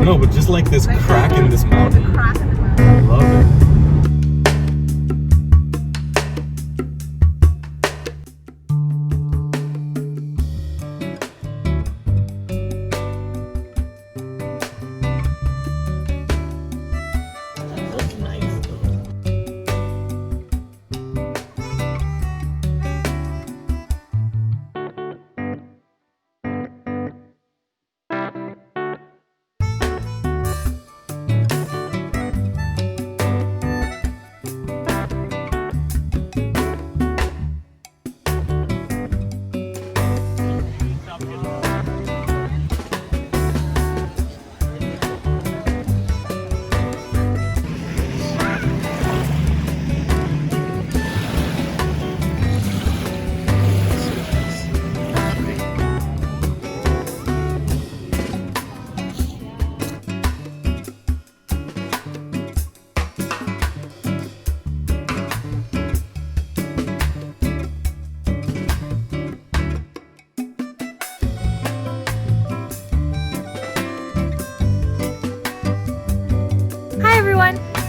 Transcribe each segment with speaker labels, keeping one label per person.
Speaker 1: know, but just like this crack in this mountain.
Speaker 2: Crack in the mountain.
Speaker 1: I love it.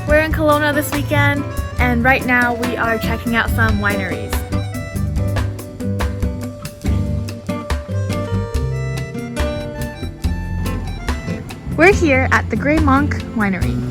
Speaker 2: We're in Kelowna this weekend, and right now we are checking out some wineries. We're here at the Grey Monk Winery.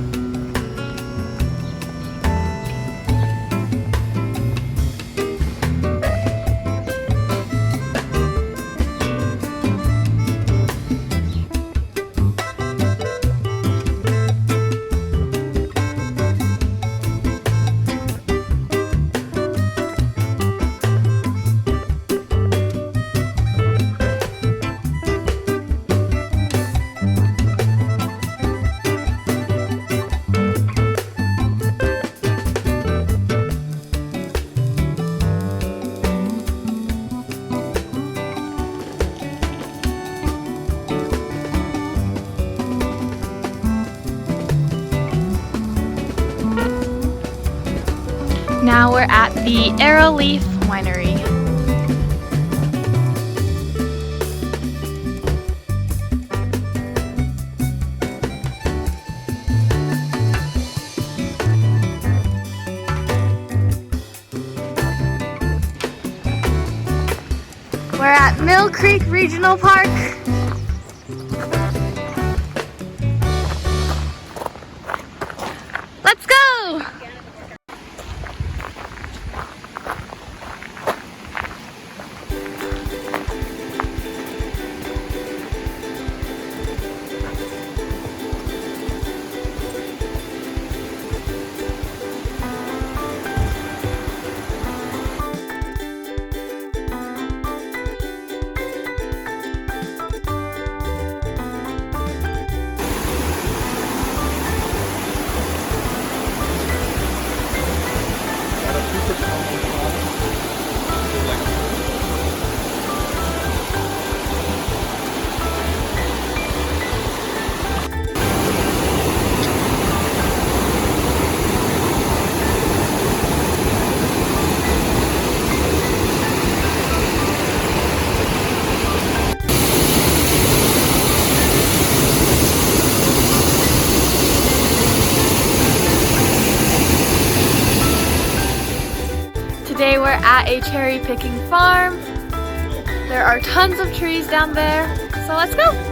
Speaker 2: Now we're at the Arrow Leaf Winery. We're at Mill Creek Regional Park. Let's go! Today we're at a cherry picking farm. There are tons of trees down there, so let's go!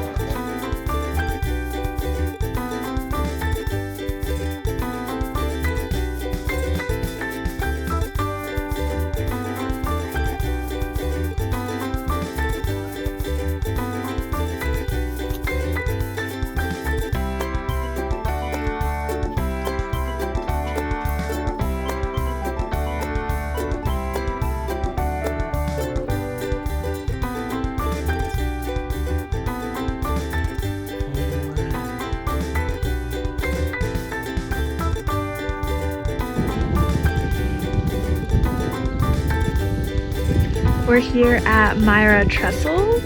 Speaker 2: We're here at Myra Trestle.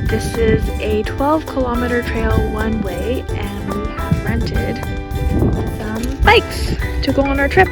Speaker 2: This is a 12-kilometer trail one way, and we have rented some bikes to go on our trip.